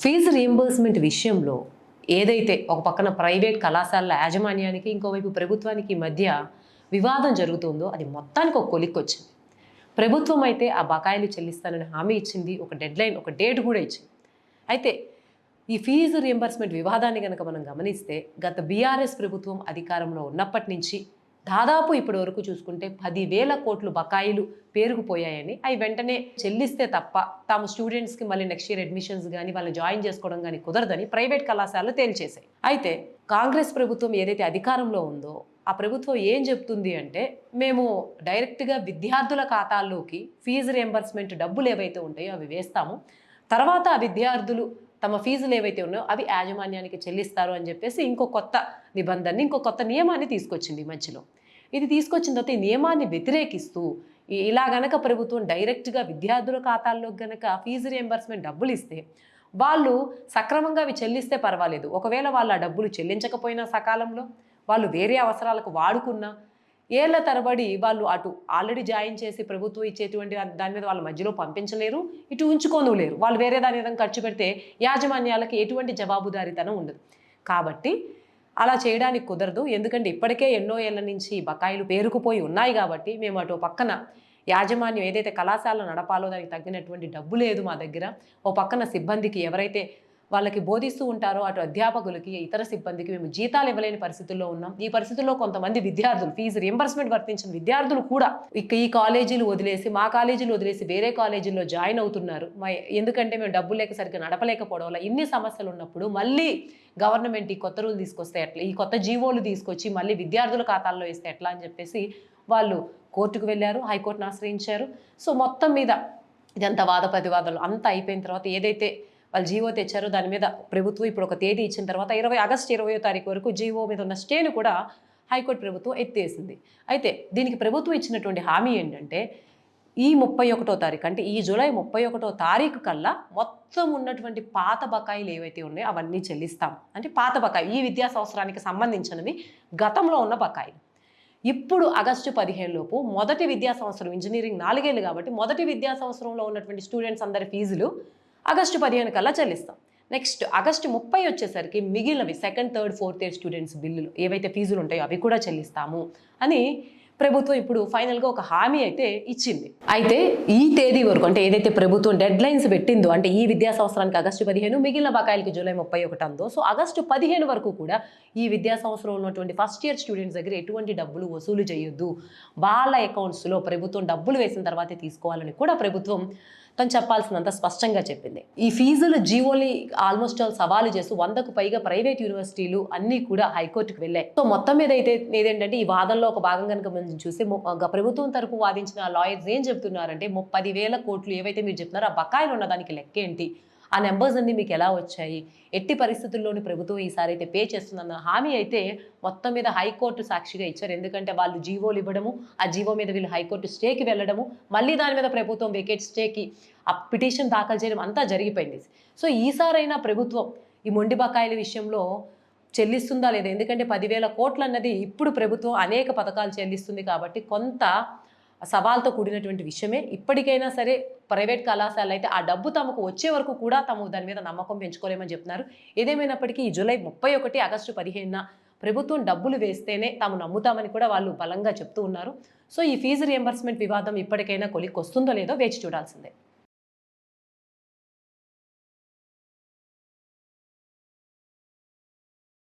Fee reimbursement విషయంలో ఏదైతే ఒక పక్కన ప్రైవేట్ కళాశాలల యాజమాన్యానికి ఇంకోవైపు ప్రభుత్వానికి మధ్య వివాదం జరుగుతుందో అది మొత్తానికి ఒక కొలిక్కొచ్చింది. ప్రభుత్వం అయితే ఆ బకాయిలు చెల్లిస్తానని హామీ ఇచ్చింది, ఒక డెడ్లైన్, ఒక డేట్ కూడా ఇచ్చింది. అయితే ఈ ఫీజు రీయింబర్స్మెంట్ వివాదాన్ని కనుక మనం గమనిస్తే గత బీఆర్ఎస్ ప్రభుత్వం అధికారంలో ఉన్నప్పటి నుంచి దాదాపు ఇప్పటి వరకు చూసుకుంటే 10,000 కోట్లు బకాయిలు పేరుకుపోయాయని, అవి వెంటనే చెల్లిస్తే తప్ప తాము స్టూడెంట్స్కి మళ్ళీ నెక్స్ట్ ఇయర్ అడ్మిషన్స్ కానీ వాళ్ళని జాయిన్ చేసుకోవడం కానీ కుదరదని ప్రైవేట్ కళాశాలలు తేల్చేశాయి. అయితే కాంగ్రెస్ ప్రభుత్వం ఏదైతే అధికారంలో ఉందో ఆ ప్రభుత్వం ఏం చెప్తుంది అంటే, మేము డైరెక్ట్గా విద్యార్థుల ఖాతాల్లోకి ఫీజు రియంబర్స్మెంట్ డబ్బులు ఏవైతే ఉంటాయో అవి వేస్తాము, తర్వాత ఆ విద్యార్థులు తమ ఫీజులు ఏవైతే ఉన్నాయో అవి యాజమాన్యానికి చెల్లిస్తారు అని చెప్పేసి ఇంకో కొత్త నిబంధనని, ఇంకో కొత్త నియమాన్ని తీసుకొచ్చింది మధ్యలో. ఇది తీసుకొచ్చిన తర్వాత ఈ నియమాన్ని వ్యతిరేకిస్తూ ఇలా గనక ప్రభుత్వం డైరెక్ట్గా విద్యార్థుల ఖాతాల్లోకి గనక ఫీజు రియంబర్స్మెంట్ డబ్బులు ఇస్తే వాళ్ళు సక్రమంగా అవి చెల్లిస్తే పర్వాలేదు, ఒకవేళ వాళ్ళు ఆ డబ్బులు చెల్లించకపోయినా సకాలంలో వాళ్ళు వేరే అవసరాలకు వాడుకున్నా ఏళ్ల తరబడి వాళ్ళు అటు ఆల్రెడీ జాయిన్ చేసి ప్రభుత్వం ఇచ్చేటువంటి దాని మీద వాళ్ళ మధ్యలో పంపించలేరు, ఇటు ఉంచుకోను లేరు. వాళ్ళు వేరే దాని మీద ఖర్చు పెడితే యాజమాన్యాలకి ఎటువంటి జవాబుదారీతనం ఉండదు. కాబట్టి అలా చేయడానికి కుదరదు. ఎందుకంటే ఇప్పటికే ఎన్నో ఏళ్ల నుంచి బకాయిలు పేరుకుపోయి ఉన్నాయి కాబట్టి మేము అటు పక్కన యాజమాన్యం ఏదైతే కళాశాల నడపాలో దానికి తగ్గినటువంటి డబ్బు లేదు మా దగ్గర, ఓ పక్కన సిబ్బందికి ఎవరైతే వాళ్ళకి బోధిస్తూ ఉంటారో అటు అధ్యాపకులకి ఇతర సిబ్బందికి మేము జీతాలు ఇవ్వలేని పరిస్థితుల్లో ఉన్నాం. ఈ పరిస్థితుల్లో కొంతమంది విద్యార్థులు ఫీజు రియంబర్స్మెంట్ వర్తించిన విద్యార్థులు కూడా ఈ కాలేజీలు వదిలేసి మా కాలేజీలు వదిలేసి వేరే కాలేజీల్లో జాయిన్ అవుతున్నారు. ఎందుకంటే మేము డబ్బు లేక సరిగ్గా నడపలేకపోవడం వల్ల ఇన్ని సమస్యలు ఉన్నప్పుడు మళ్ళీ గవర్నమెంట్ ఈ కొత్త రూల్ తీసుకొస్తే ఎట్లా, ఈ కొత్త జీవోలు తీసుకొచ్చి మళ్ళీ విద్యార్థుల ఖాతాల్లో వేస్తే ఎట్లా అని చెప్పేసి వాళ్ళు కోర్టుకు వెళ్ళారు, హైకోర్టును ఆశ్రయించారు. సో మొత్తం మీద ఇదంతా వాద ప్రతివాదాలు అంతా అయిపోయిన తర్వాత ఏదైతే వాళ్ళు జీవో తెచ్చారో దాని మీద ప్రభుత్వం ఇప్పుడు ఒక తేదీ ఇచ్చిన తర్వాత ఆగస్టు 20వ తారీఖు వరకు జీవో మీద ఉన్న స్టేను కూడా హైకోర్టు ప్రభుత్వం ఎత్తేసింది. అయితే దీనికి ప్రభుత్వం ఇచ్చినటువంటి హామీ ఏంటంటే ఈ 31వ తారీఖు అంటే ఈ జూలై 31వ తారీఖు కల్లా మొత్తం ఉన్నటువంటి పాత బకాయిలు ఏవైతే ఉన్నాయో అవన్నీ చెల్లిస్తాం. అంటే పాత బకాయి ఈ విద్యా సంవత్సరానికి సంబంధించినవి గతంలో ఉన్న బకాయిలు. ఇప్పుడు ఆగస్టు 15 లోపు మొదటి విద్యా సంవత్సరం, ఇంజనీరింగ్ 4 ఏళ్ళు కాబట్టి మొదటి విద్యా సంవత్సరంలో ఉన్నటువంటి స్టూడెంట్స్ అందరి ఫీజులు ఆగస్టు 15 కల్లా చెల్లిస్తాం. నెక్స్ట్ ఆగస్టు 30 వచ్చేసరికి మిగిలినవి second, third, fourth year students బిల్లులు ఏవైతే ఫీజులు ఉంటాయో అవి కూడా చెల్లిస్తాము అని ప్రభుత్వం ఇప్పుడు ఫైనల్గా ఒక హామీ అయితే ఇచ్చింది. అయితే ఈ తేదీ వరకు అంటే ఏదైతే ప్రభుత్వం డెడ్ లైన్స్ పెట్టిందో, అంటే ఈ విద్యా సంవత్సరానికి ఆగస్టు 15, మిగిలిన బకాయిలకి జూలై 31 అందో, సో ఆగస్టు 15 వరకు కూడా ఈ విద్యా సంవత్సరంలో ఉన్నటువంటి ఫస్ట్ ఇయర్ స్టూడెంట్స్ దగ్గర ఎటువంటి డబ్బులు వసూలు చేయొద్దు, వాళ్ళ అకౌంట్స్లో ప్రభుత్వం డబ్బులు వేసిన తర్వాతే తీసుకోవాలని కూడా ప్రభుత్వం తను చెప్పాల్సినంత స్పష్టంగా చెప్పింది. ఈ ఫీజుల జీవోని ఆల్మోస్ట్ ఆల్ సవాలు చేస్తూ 100కు పైగా ప్రైవేట్ యూనివర్సిటీలు అన్నీ కూడా హైకోర్టుకు వెళ్ళాయి. సో మొత్తం మీద అయితే ఏదేంటంటే ఈ వాదనలో ఒక భాగం కనుక మనం చూసి ప్రభుత్వం తరపు వాదించిన లాయర్స్ ఏం చెప్తున్నారంటే 10,000 కోట్లు ఏవైతే మీరు చెప్తున్నారో ఆ బకాయిలు ఉన్న దానికి లెక్కేంటి, ఆ నెంబర్స్ అన్ని మీకు ఎలా వచ్చాయి, ఎట్టి పరిస్థితుల్లోని ప్రభుత్వం ఈసారి అయితే పే చేస్తుందన్న హామీ అయితే మొత్తం మీద హైకోర్టు సాక్షిగా ఇచ్చారు. ఎందుకంటే వాళ్ళు జీవోలు ఇవ్వడము, ఆ జీవో మీద వీళ్ళు హైకోర్టు స్టేకి వెళ్ళడము, మళ్ళీ దాని మీద ప్రభుత్వం వెకేట్ స్టేకి ఆ పిటిషన్ దాఖలు చేయడం అంతా జరిగిపోయింది. సో ఈసారైనా ప్రభుత్వం ఈ మొండి బకాయిల విషయంలో చెల్లిస్తుందా లేదా, ఎందుకంటే 10,000 కోట్లు అన్నది ఇప్పుడు ప్రభుత్వం అనేక పథకాలు చెల్లిస్తుంది కాబట్టి కొంత సవాల్తో కూడినటువంటి విషయమే. ఇప్పటికైనా సరే ప్రైవేట్ కళాశాలలు అయితే ఆ డబ్బు తమకు వచ్చే వరకు కూడా తాము దాని మీద నమ్మకం పెంచుకోలేమని చెప్తున్నారు. ఏదేమైనప్పటికీ ఈ జూలై 31, ఆగస్టు 15 ప్రభుత్వం డబ్బులు వేస్తేనే తాము నమ్ముతామని కూడా వాళ్ళు బలంగా చెప్తూ ఉన్నారు. సో ఈ ఫీజు రియంబర్స్మెంట్ వివాదం ఇప్పటికైనా కొలిక్కొస్తుందో లేదో వేచి చూడాల్సిందే.